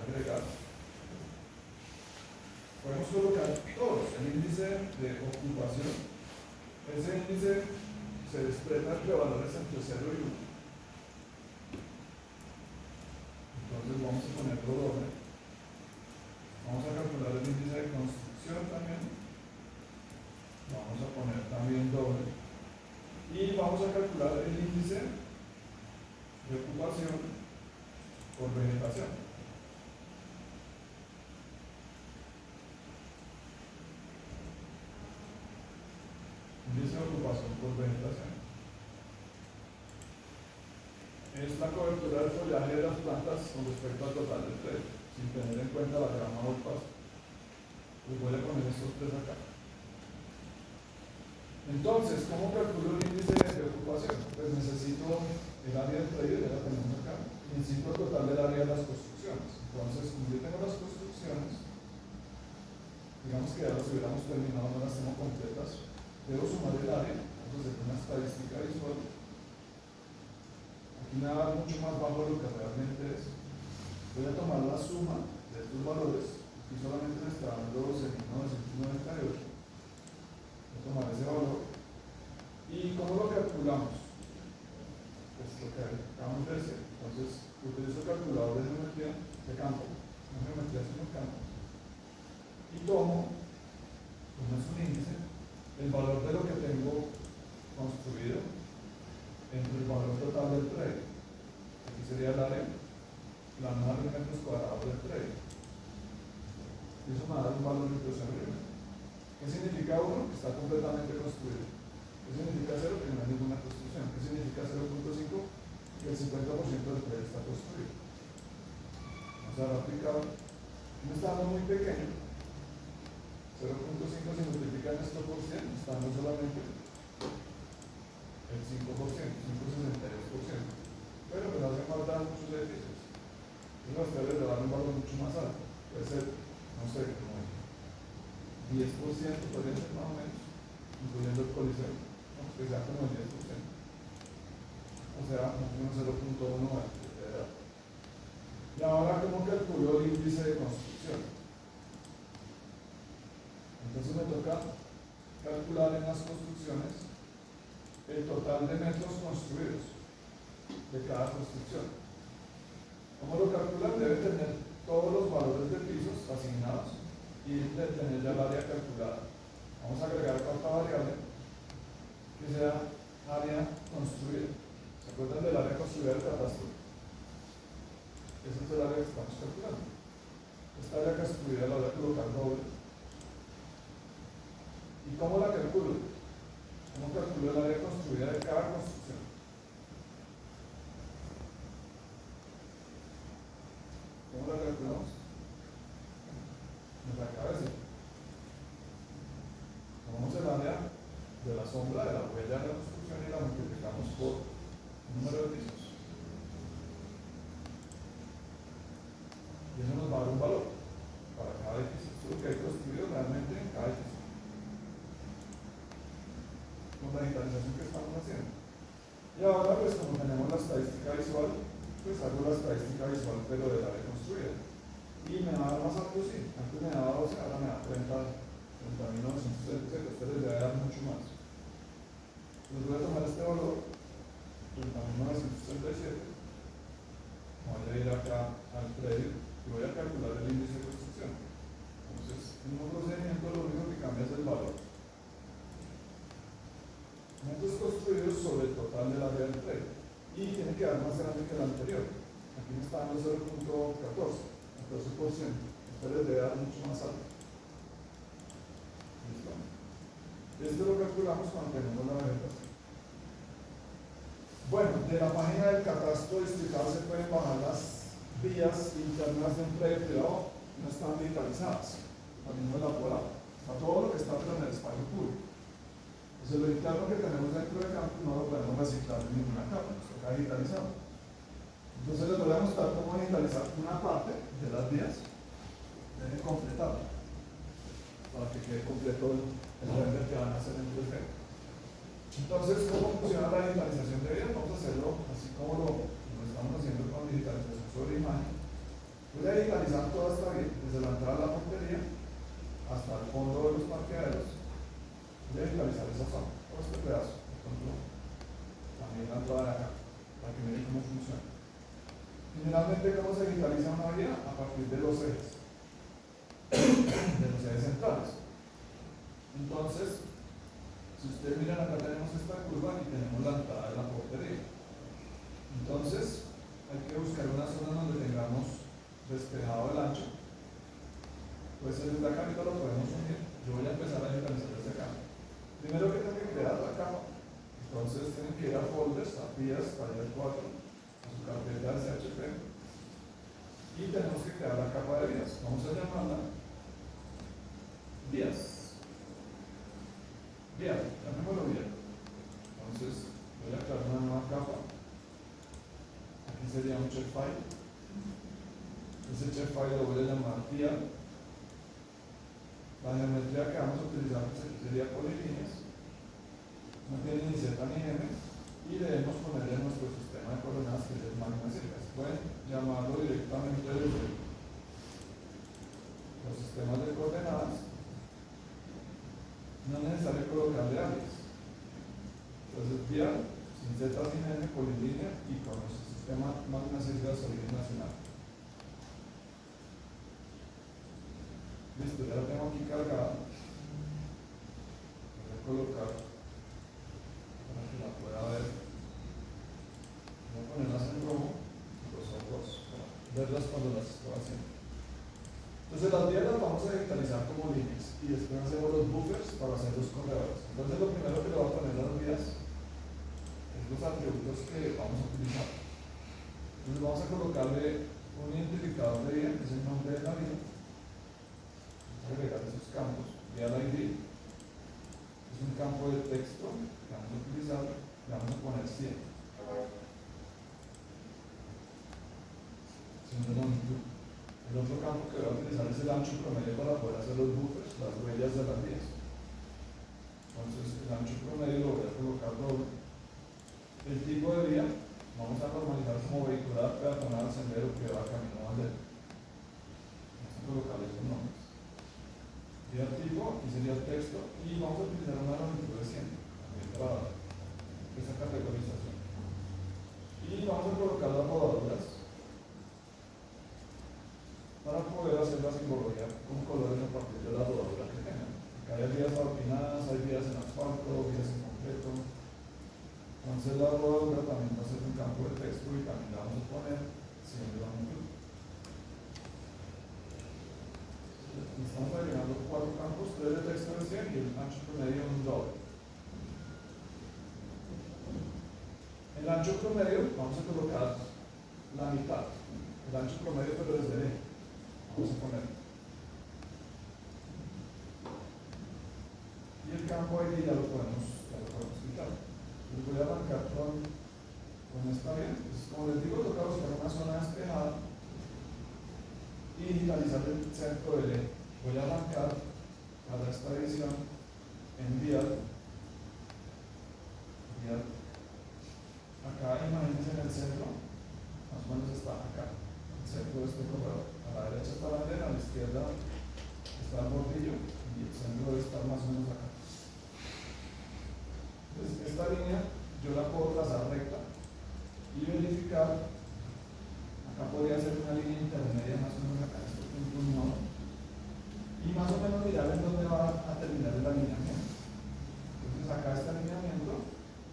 agregar. Podemos colocar todos. El índice de ocupación. Ese índice se desprenda entre valores entre 0 y 1. Entonces vamos a ponerlo doble. Vamos a calcular el índice de construcción también. Vamos a poner también doble. Y vamos a calcular el índice de ocupación por vegetación. Índice de ocupación por vegetación. Es la cobertura del follaje de las plantas con respecto al total del predio, sin tener en cuenta la grama o el pasto. Les voy a poner estos tres acá. Entonces, ¿cómo calculo el índice de ocupación? Pues necesito el área del predio, ya la tenemos acá. Necesito el total del área de las construcciones. Entonces, como yo tengo las construcciones, digamos que ya las hubiéramos terminado, no las tengo completas, debo sumar el área, entonces una estadística visual. Aquí me va a dar mucho más bajo de lo que realmente es. Voy a tomar la suma de estos valores, aquí solamente me está dando 12.998. Voy a tomar ese valor. ¿Y cómo lo calculamos? Pues lo que acabamos de decir. Entonces, utilizo el calculador de geometría de campo, no geometría sino campo, y tomo, como es un índice, el valor de lo que tengo construido entre el valor total del predio. Aquí sería el área, la nada de metros cuadrados del predio. Y eso me da un valor de 0,1. ¿Qué significa 1? Que está completamente construido. ¿Qué significa 0? Que no hay ninguna construcción. ¿Qué significa 0,5? Que el 50% del predio está construido. Vamos a dar aplicado. No está dando muy pequeño. 0,5 se multiplica en esto por 100, está dando solamente el 5%, 5,62%. Pero me hace falta muchos edificios. Entonces a ustedes le dan un valor mucho más alto. Puede ser, no sé, como 10%, podría ser más o menos, incluyendo el coliseo. Vamos que sea como el 10%. O sea, más o menos 0,1. Y ahora, ¿cómo calculo el índice de construcción? Entonces me toca calcular en las construcciones el total de metros construidos de cada construcción. ¿Cómo lo calculan? Debe tener todos los valores de pisos asignados y de tener ya el área calculada. Vamos a agregar acá otra variable que sea área construida. ¿Se acuerdan del área construida del catastro? Ese es el área que estamos calculando. Esta área construida la voy a colocar doble. ¿Y cómo la calculo? ¿Cómo calculo el área construida de cada construcción? ¿Cómo la calculamos? Nos la acaba de decir. Tomamos el área de la sombra de la huella de la construcción y la multiplicamos por el número de pisos. Y eso nos va a dar un valor para cada edificio. Esto es lo que hay construido realmente en cada edificio. Con la digitalización que estamos haciendo. Y ahora, pues como tenemos la estadística visual, pues hago la estadística visual pero del área construida. Y me va a dar más alto, sí. Antes me daba 12, ahora me da 30.967. Este les debe dar mucho más. Les voy a tomar este valor, 30.967. Voy a ir acá al predio y voy a calcular el índice de construcción. Entonces, en un procedimiento lo único que cambia es el valor. Metros construidos sobre el total del área del predio. Y tiene que dar más grande que el anterior. Aquí me está dando 0,14%. Este les debe dar mucho más alto. ¿Listo? Esto lo calculamos cuando tenemos la vegetación. Bueno, de la página del catastro distrital se pueden bajar las vías internas de un predio privado, no están digitalizadas. También no es la poblada. Está todo lo que está en el espacio público. Entonces, lo interno que tenemos dentro del campo no lo podemos reciclar en ninguna capa, nos toca digitalizado. Entonces, les voy a mostrar cómo digitalizar una parte de las vías. Deben completarla para que quede completo el render que van a hacer en 3D. Entonces, ¿cómo funciona la digitalización de vías? Vamos a hacerlo así como lo estamos haciendo con digitalización sobre imagen. Voy a a digitalizar toda esta vía, desde la entrada de la portería hasta el fondo de los parqueaderos. Voy a digitalizar esa zona, todo este pedazo, por ejemplo, también la entrada de acá, para que miren cómo funciona. Generalmente, ¿cómo se digitaliza una vía? A partir de los ejes centrales. Entonces, si ustedes miran acá tenemos esta curva y tenemos la entrada de la portería. Entonces, hay que buscar una zona donde tengamos despejado el ancho. Pues desde acá ahorita lo podemos unir. Yo voy a empezar a digitalizar desde acá. Primero que tengo que crear la capa. Entonces tienen que ir a folders, a vías, taller 4, a su carpeta de CHP. Y tenemos que crear la capa de vías. Vamos a llamarla vías. Vía, llamémoslo vía. Entonces voy a crear una nueva capa. Aquí sería un check file. Ese check file lo voy a llamar vía. La geometría que vamos a utilizar pues aquí sería polilíneas. No tiene ni Z ni M. Y debemos ponerle nuestro sistema de coordenadas que es máquinas circas. Pueden llamarlo directamente desde los sistemas de coordenadas. No es necesario colocarle alias. Entonces, vía, sin Z, sin N, polilínea y con nuestro sistema máquinas circas origen nacional. Listo, ya la tengo aquí cargada. Voy a colocar para que la pueda ver. Voy a ponerlas en rojo, los ojos, para verlas cuando las estoy haciendo. Entonces las vías las vamos a digitalizar como líneas y después hacemos los buffers para hacer los corredores. Entonces lo primero que le voy a poner a las vías es los atributos que vamos a utilizar. Entonces vamos a colocarle un identificador de vía, que es el nombre de la vía. Agregar esos campos, vía ID, es un campo de texto que vamos a utilizar, le vamos a poner 100. Siendo longitud. El otro campo que voy a utilizar es el ancho promedio para poder hacer los buffers, las huellas de las vías. Entonces el ancho promedio lo voy a colocar doble. El tipo de vía, vamos a normalizar como vehicular, peatonal, sendero, privado, camino, bandera. Vamos a colocarle esos nombres. Vía tipo, aquí sería el texto, y vamos a utilizar una longitud de 100 también para esa categorización. Y vamos a colocar las rodaduras para poder hacer la simbología con colores a partir de las rodaduras que tengan. Acá hay vías alpinadas, hay vías en asfalto, vías en concreto. Entonces la rodadura también va a ser un campo de texto y también la vamos a poner 100 de longitud. Estamos agregando 4 campos, 3 de texto de 100 y el ancho promedio un doble. En el ancho promedio vamos a colocar la mitad, el ancho promedio pero desde el eje. Vamos a poner. Y el campo ID ya lo podemos quitar. Les voy a arrancar con esta vía. Entonces, como les digo, toca buscar una zona despejada y digitalizar el centro del eje. Voy a arrancar para esta edición enviar acá, imagínense en el centro, más o menos está acá, el centro de este corredor. A la derecha está la bandera, a la izquierda está el bordillo y el centro debe estar más o menos acá. Entonces, esta línea yo la puedo trazar recta y verificar. Acá podría ser una línea intermedia, más o menos acá en este punto 1. Y más o menos mirar en dónde va a terminar el alineamiento. Entonces acá este alineamiento,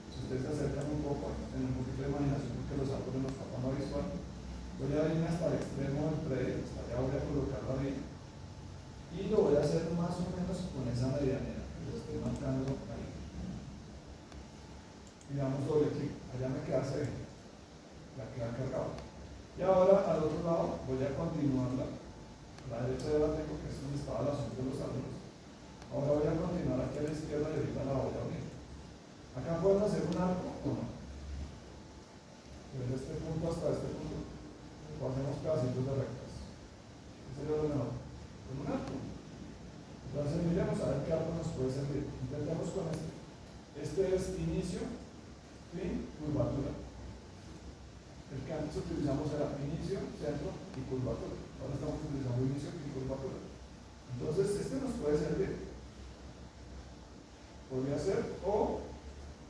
si ustedes se acercan un poco, tienen un poquito de imaginación porque los árboles nos tapan la visual, voy a ir hasta el extremo del predio, hasta allá voy a colocar la vía y lo voy a hacer más o menos con esa medianera que les estoy marcando ahí. Y damos doble clic, allá me queda C, ya queda cargado. Y ahora al otro lado voy a continuarla. A la derecha ya la tengo, que es donde estaba la sombra de los árboles. Ahora voy a continuar aquí a la izquierda y ahorita la voy a abrir. Acá pueden hacer un arco o no. Desde este punto hasta este punto. O hacemos pedacitos de rectas. ¿Qué sería lo mejor? Con un arco. Entonces miremos a ver qué arco nos puede servir. Intentemos con este. Este es inicio, fin, curvatura. El que antes utilizamos era inicio, centro, y curvatura. Ahora estamos utilizando inicio y curvatura. Entonces, este nos puede servir. Podría ser, o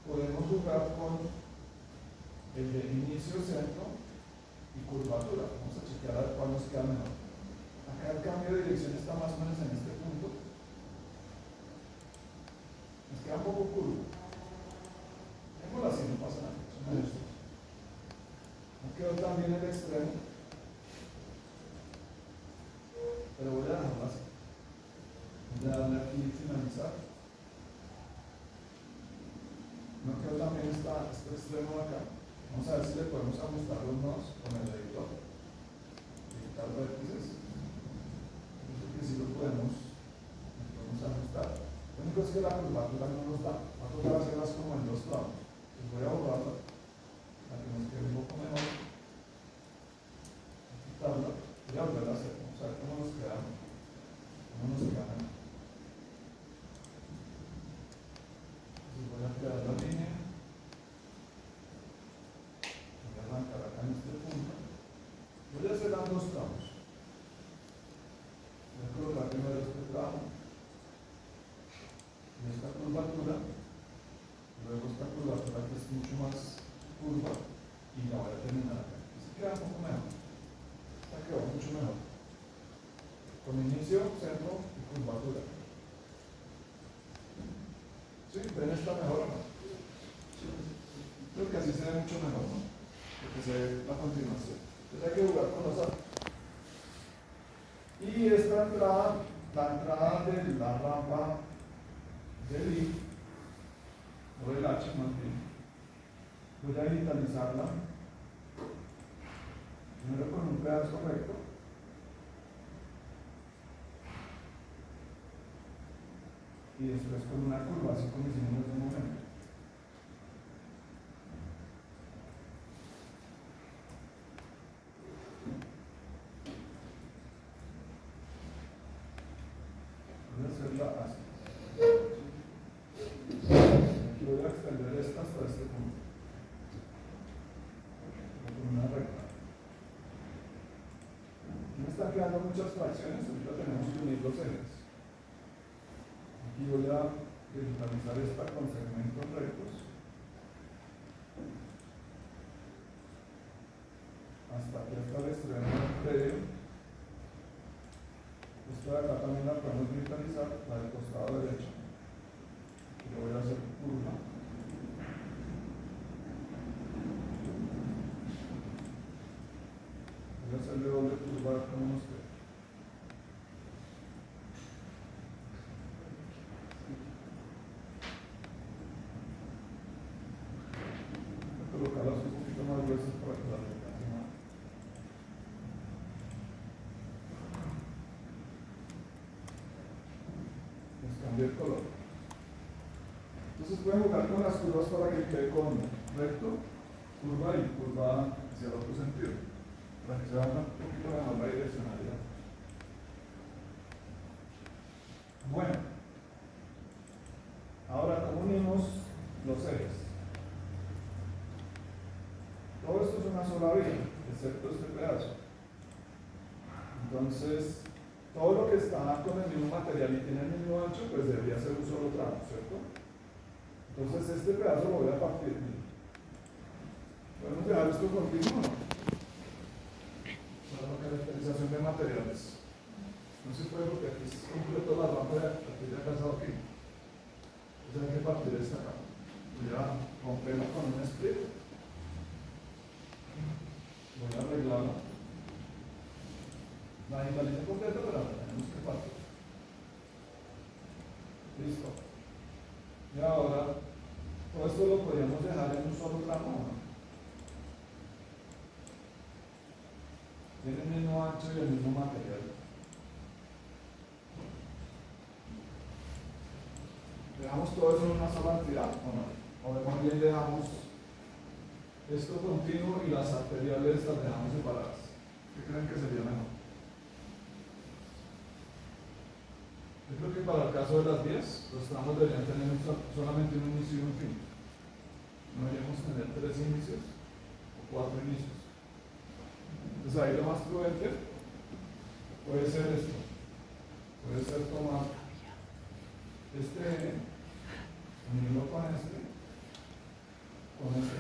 podemos jugar con el de inicio, centro y curvatura. Vamos a chequear a ver cuál nos queda mejor. Acá el cambio de dirección está más o menos en este punto. Nos queda un poco curvo. Démoslo así, no pasa nada. No quedó tan bien el extremo, pero voy a dejarlo así. Voy a darle aquí finalizar. No quedó tan bien este extremo de acá. Vamos a ver si le podemos ajustar los nodos con el editor. Editar vértices. Yo creo que sí lo podemos ajustar. Lo único es que la curvatura no nos da. Va a tocar hacerlas como en dos tramos. Les voy a borrarla para que nos quede un poco mejor. Quitarla. Voy a volver a hacer. Vamos a ver cómo nos queda. Entonces voy a crear la línea. Voy a arrancar acá en este punto. Voy a hacer dos tramos. Voy a colocar primero este tramo. Y esta curvatura. Luego esta curvatura que es mucho más curva. Y la voy a terminar acá. Así queda un poco mejor. Esta quedó mucho mejor. Con inicio, centro y curvatura. ¿Sí? ¿Ven esta mejor o no? Creo que así se ve mucho mejor, ¿no? Porque se ve la continuación. Entonces hay que jugar con los datos. Y esta entrada, la entrada de la rampa del I, o del H más bien, voy a digitalizarla primero con un pedazo recto. Y después con una curva, así como hicimos en un momento. Voy a hacerla así. Aquí voy a extender esta hasta este punto. Con una recta. Aquí me están quedando muchas fracciones, ahorita tenemos que unir los ejes. Aquí voy a digitalizar esta con segmentos rectos hasta aquí, hasta el extremo medio. Esta de acá también la podemos digitalizar, la del costado derecho. Y lo voy a hacer curva. Voy a hacerle doble curva como nos queda. Colocarlas un poquito más gruesas para que las alcance más. Les cambié el color. Entonces pueden jugar con las curvas para que quede con recto, curva y curva hacia el otro sentido, para que se haga un poquito mejor la direccionalidad. Bueno, ahora ¿cómo unimos los ejes? Todo esto es una sola vía, excepto este pedazo. Entonces, todo lo que está con el mismo material y tiene el mismo ancho, pues debería ser un solo tramo, ¿cierto? Entonces, este pedazo lo voy a partir. ¿Podemos dejar esto continuo o no? Para la caracterización de materiales. No se puede porque aquí es completo la rampa de aquí ya casado aquí. Entonces hay que partir esta acá. Voy a romperla con un split. Voy a arreglarla. La digitalización completa, pero la tenemos que partir. Listo. Y ahora, todo esto lo podríamos dejar en un solo tramo, ¿no? Tiene el mismo ancho y el mismo material. ¿Dejamos todo eso en una sola entidad o no? O más bien dejamos esto continuo y las arteriales las dejamos separadas. ¿Qué creen que sería mejor? Yo creo que para el caso de las vías, los tramos deberían tener solamente un inicio y un fin. No deberíamos tener 3 inicios o 4 inicios. Entonces ahí lo más prudente puede ser esto. Puede ser tomar este N, unirlo con este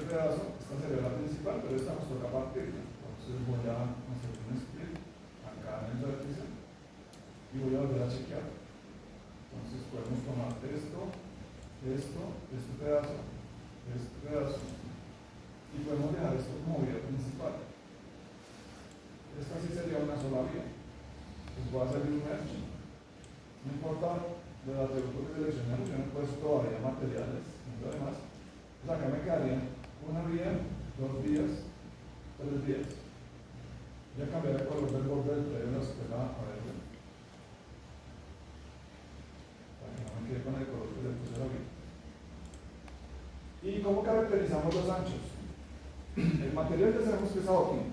pedazo. Esta sería la principal, pero esta nos toca partirla. Entonces voy a hacer un split acá en el vértice y voy a volver a chequear. Entonces podemos tomar este pedazo y podemos dejar esto como vía principal. Esta sí sería una sola vía. Pues voy a hacer un merge. No importa los atributos que seleccionemos, yo no he puesto todavía materiales y lo demás. Pues acá me quedarían una vía, 2 vías, 3 vías. Voy a cambiar el color del borde del predio de la escuela a verde, para que no me quede con el color que le puse a la vía. ¿Y cómo caracterizamos los anchos? El material ya sabemos que es adoquín.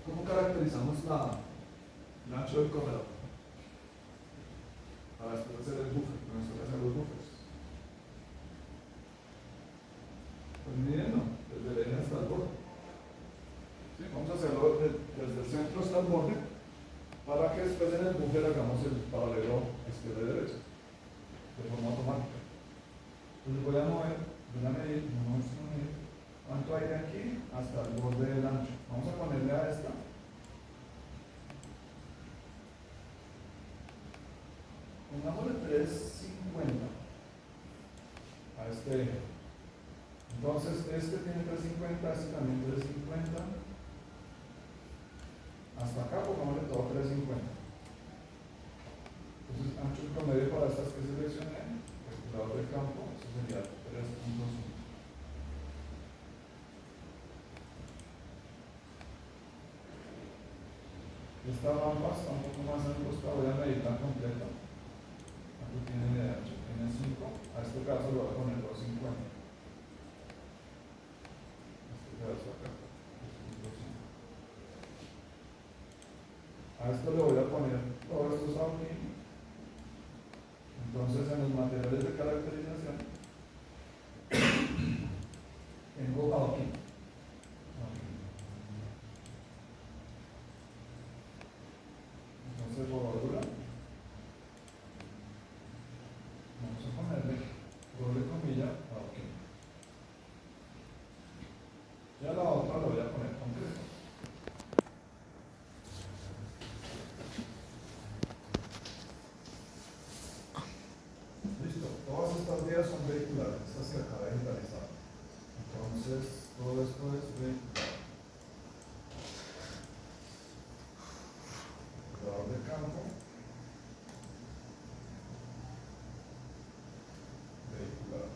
¿Cómo caracterizamos el ancho del corredor? Para después hacer el buffer, con esto que hacer los buffers. Pues miren, no, desde el eje hasta el borde. ¿Sí? Vamos a hacerlo desde el centro hasta el borde, para que después en el buffer hagamos el paralelo izquierda y derecha, de forma automática. Entonces voy a mover, voy a medir, ¿cuánto hay de aquí hasta el borde del ancho? Vamos a ponerle a esta. Pongámosle 350 a este eje. Entonces, este tiene 350, este también 350. Hasta acá, pongámosle todo 350. Entonces, ancho promedio para estas que seleccioné, calculador de campo, eso sería 3.5. Esta rampa está un poco más angosta, voy a medirla completa. Aquí tiene de ancho, tiene 5. A este caso le voy a poner 250. Este pedazo acá, 250. A esto le voy a poner todos estos aquí. Entonces, en los materiales de caracterización, tengo aquí. Entonces, bordura. Vamos a ponerle doble comilla aquí. Ya la otra la voy a poner concreto. Listo, todas estas vías son vehiculares, estas que acaba de digitalizar. Entonces, todo esto es vehicular. Calculador de campo. Vehicular.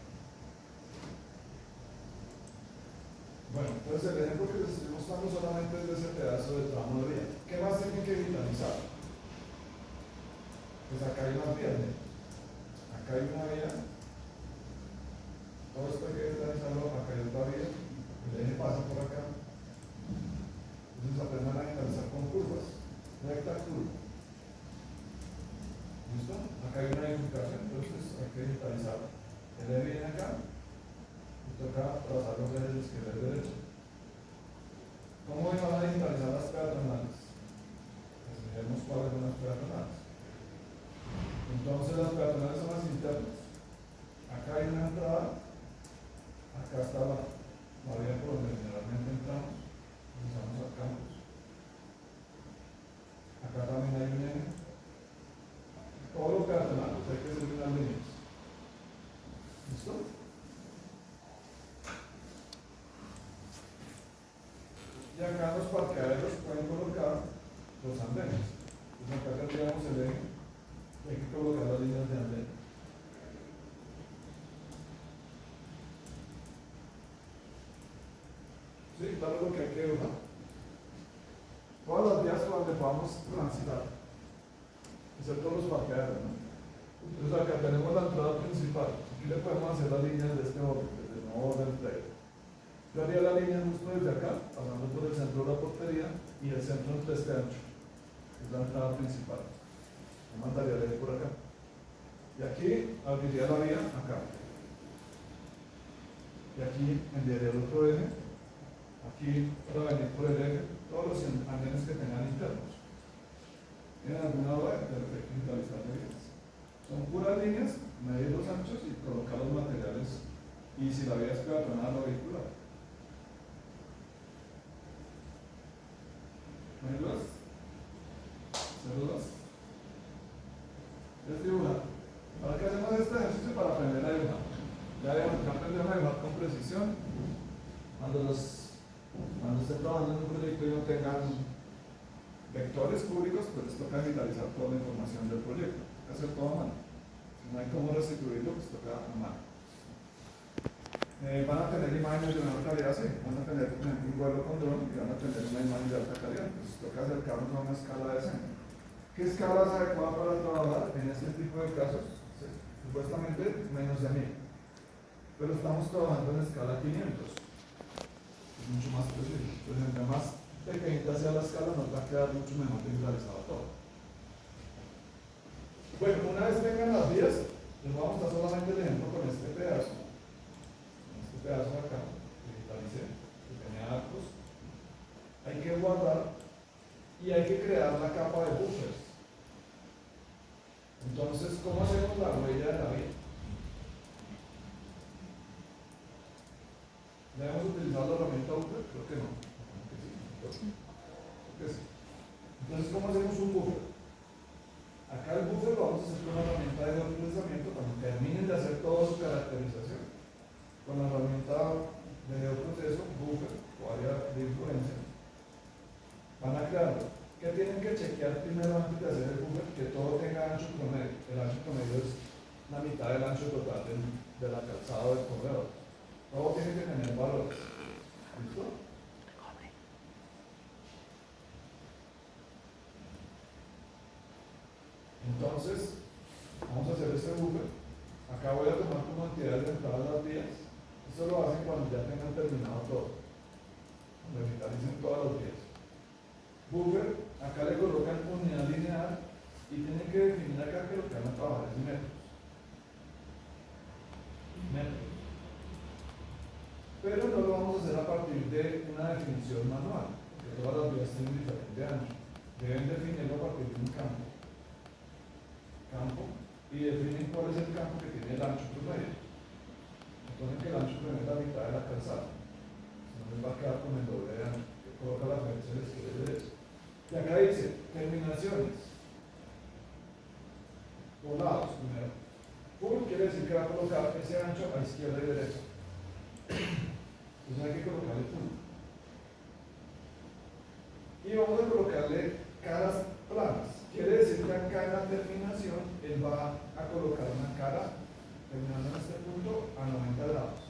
Bueno, entonces el ejemplo que les estoy mostrando solamente es de ese pedazo de tramo de vía. ¿Qué más tienen que digitalizar? Pues acá hay unas vías, ¿no? Acá hay una vía, todo esto hay que digitalizarlo, acá hay otra vía, el eje pasa por acá. Entonces aprendan a digitalizar con curvas, recta, curva. ¿Listo? Acá hay una bifurcación, entonces hay que digitalizar. El eje viene acá, y toca trazar los ejes de izquierda y derecha. ¿Cómo van a digitalizar las peatonales? Pues miremos cuáles son las peatonales. Entonces las peatonales son las internas. Acá hay una entrada, acá está la vía por donde generalmente entramos, utilizamos a campos. Acá también hay un eje. Todo lo peatonal, pues hay que seguir unas líneas. ¿Listo? Y acá los parqueaderos pueden colocar los andenes. Entonces acá tendríamos el eje, hay que colocar las líneas de andén. Sí, claro, lo que hay que dibujar. Todas las vías por donde podamos transitar, excepto los parqueaderos, ¿no? Entonces acá tenemos la entrada principal. Aquí le podemos hacer las líneas de este orden, desde el nuevo orden play. Yo haría la línea justo desde acá, pasando por el centro de la portería y el centro entre este ancho, que es la entrada principal. Yo mandaría el eje por acá. Y aquí abriría la vía acá. Y aquí enviaría el otro eje. Aquí para venir por el eje. todos los andenes que tengan internos. ¿Tienen alguna duda de digitalizar de vías? Son puras líneas, medir los anchos y colocar los materiales, y si la vía es peatonal o vehicular. ¿No hay dudas? ¿Saludos? Es dibujar. ¿Para qué hacemos este ejercicio? Para aprender a dibujar. Ya aprendieron a dibujar con precisión. Cuando estén trabajando en un proyecto y no tengan vectores públicos, pues les toca digitalizar toda la información del proyecto. Hay que hacer todo a mano. Si no hay cómo restituirlo, pues toca a mano. Van a tener imágenes de menor calidad, sí. Van a tener, por ejemplo, un vuelo con dron y van a tener una imagen de alta calidad. Entonces toca acercarnos a una escala decente. ¿Qué escala es adecuada para trabajar en este tipo de casos? Sí, supuestamente menos de 1000. Pero estamos trabajando en escala 500. Es mucho más preciso. Entonces, entre más pequeñita sea la escala, nos va a quedar mucho mejor digitalizado todo. Bueno, una vez tengan las vías, les voy a mostrar solamente el ejemplo con este pedazo. Este pedazo de acá, digitalicé, que tenía arcos. Hay que guardar y hay que crear la capa de buffers. Entonces, ¿cómo hacemos la huella de la vía? ¿Debemos utilizar la herramienta buffer? Creo que no. Creo que sí. Entonces, ¿cómo hacemos un buffer? Acá el buffer lo vamos a hacer con una herramienta de geoprocesamiento cuando terminen de hacer toda su caracterización. Con la herramienta de geoproceso, buffer o área de influencia, van a crearlo. ¿Qué tienen que chequear primero antes de hacer el buffer? Que todo tenga ancho promedio. El ancho promedio es la mitad del ancho total de la calzada del corredor. Todo tiene que tener valores. ¿Listo? Entonces, vamos a hacer este buffer. Acá voy a tomar como entidades de entrada las vías. Esto lo hacen cuando ya tengan terminado todo. Cuando digitalicen todas las vías. Buffer, acá le colocan unidad lineal y tienen que definir acá que lo que van a trabajar es metros. Metros. Pero no lo vamos a hacer a partir de una definición manual, porque todas las vías tienen diferente ancho. Deben definirlo a partir de un campo. Y definen cuál es el campo que tiene el ancho promedio. Entonces que el ancho promedio es la mitad de la calzada. Si no les va a quedar con el doble de ancho. Que coloca las mediciones que debe de eso. Y acá dice, terminaciones. Por lados, primero. Full quiere decir que va a colocar ese ancho a izquierda y derecha. Entonces hay que colocarle full. Y vamos a colocarle caras planas. Quiere decir que acá en la terminación él va a colocar una cara terminando en este punto a 90 grados.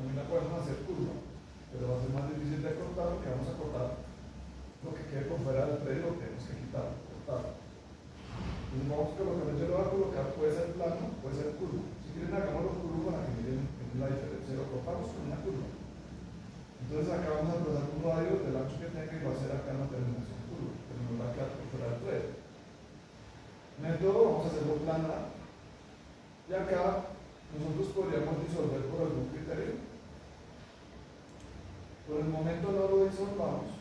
También la podemos hacer curva, pero va a ser más difícil de cortar porque vamos a cortar lo que quede por fuera del predio, lo tenemos que quitar, cortar. Entonces vamos a colocar, yo lo voy a colocar, puede ser plano, puede ser curvo. Si quieren hagámoslo curvo para que miren la diferencia, lo cortamos con una curva. Entonces acá vamos a trazar un radio del ancho que tenga y va a ser acá en la terminación curva, pero no va a quedar por fuera del predio. Método, vamos a hacerlo planar. Y acá nosotros podríamos disolver por algún criterio. Por el momento no lo disolvamos.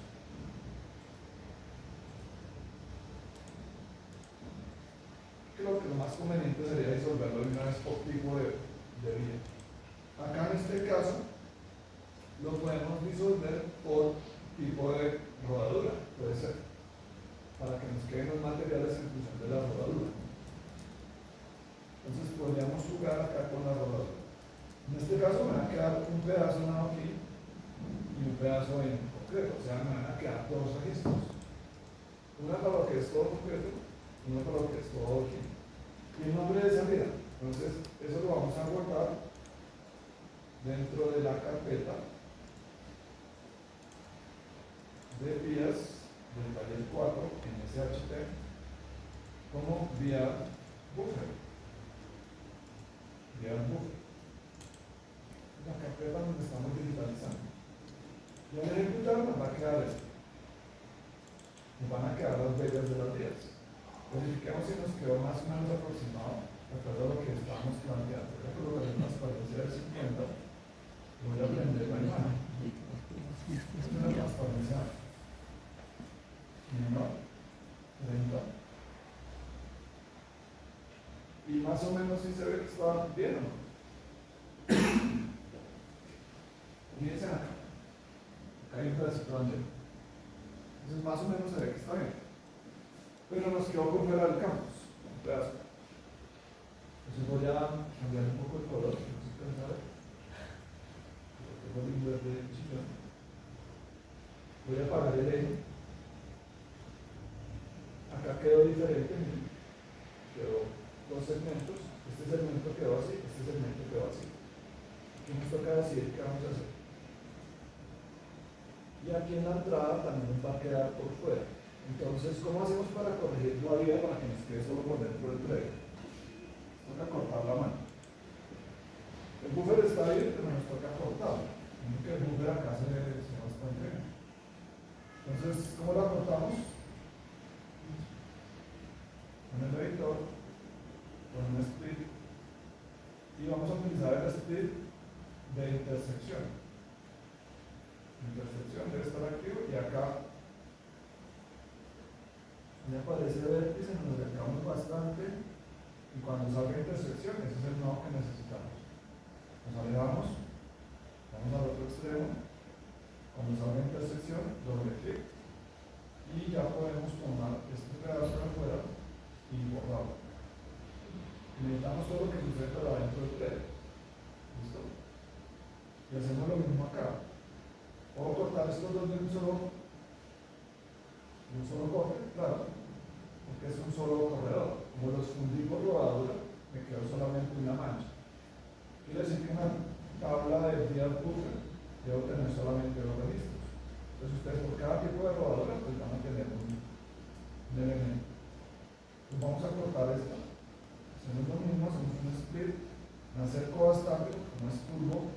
Creo que lo más conveniente sería disolverlo de una vez por tipo de vía. Acá en este caso lo podemos disolver por tipo de rodadura, puede ser, para que nos queden los materiales en función de la rodadura. Entonces podríamos jugar acá con la rodadura. En este caso me va a quedar un pedazo en aquí y un pedazo en concreto, o sea, me van a quedar dos registros. Una para lo que es todo concreto y una para lo que es todo aquí. Y el nombre de salida. Entonces, eso lo vamos a guardar dentro de la carpeta de vías del taller 4 en SHT como vía buffer. Vía buffer. La carpeta donde estamos digitalizando. Y al ejecutar nos va a quedar esto. Nos van a quedar las huellas de las vías. Verifiquemos si nos quedó más o menos aproximado de acuerdo a lo que estamos planteando. Voy a colocar una transparencia de 50. Voy a prender la imagen. Es una transparencia menor, 30. Y más o menos sí se ve que está bien, ¿o no? Fíjense acá. Acá hay un pedacito de andén. Entonces más o menos se ve que está bien. Pero nos quedó por fuera del campus. Un pedazo. Entonces voy a cambiar un poco el color, no sé si pueden saber. Tengo el verde chillón. Voy a apagar el eje. Acá quedó diferente, miren. Quedó dos segmentos. Este segmento quedó así, este segmento quedó así. Aquí nos toca decidir qué vamos a hacer. Y aquí en la entrada también nos va a quedar por fuera. Entonces, ¿cómo hacemos para corregir la vía para que nos quede solo por dentro del predio? Nos toca cortar la mano. El buffer está bien, pero nos toca cortarlo. Que el buffer acá se va bastante bien. Entonces, ¿cómo la cortamos? Con el editor, con un split. Y vamos a utilizar el split de intersección. Intersección debe estar activo y acá ya aparece vértice, nos acercamos bastante y cuando salga intersección, ese es el nodo que necesitamos. Nos alejamos, vamos al otro extremo, cuando salga intersección, doble clic y ya podemos tomar este pedazo de afuera y borrarlo. Necesitamos todo lo que sucede para adentro del predio. ¿Listo? Y hacemos lo mismo acá. Puedo cortar estos dos de un solo corte, claro, porque es un solo corredor. Como los fundí por rodadura, me quedó solamente una mancha. Quiere decir que una tabla de vía buffer debo tener solamente dos registros. Entonces ustedes por cada tipo de rodadura pues van a tener un elemento. Pues vamos a cortar esto. Hacemos lo mismo, hacemos un split. Me acerco bastante, como es turbo,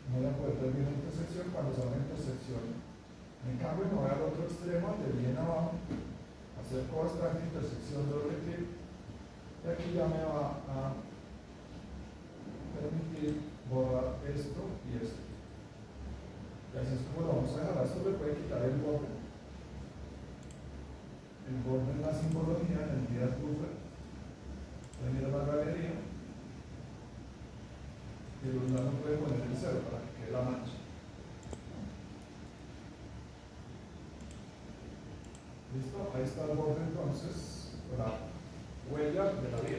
no voy a poder ver bien la intersección. Cuando salga la intersección, en cambio me voy al otro extremo, de bien abajo, acerco bastante, intersección, doble clic, y aquí ya me va a permitir borrar esto y esto. Y así es como lo vamos a dejar. A esto le puede quitar el borde. El borde en la simbología, en el día buffer. Pueden ir a la galería. Y el usuario puede poner el 0 para que quede la mancha. ¿Listo? Ahí está el borde entonces, la huella de la vía.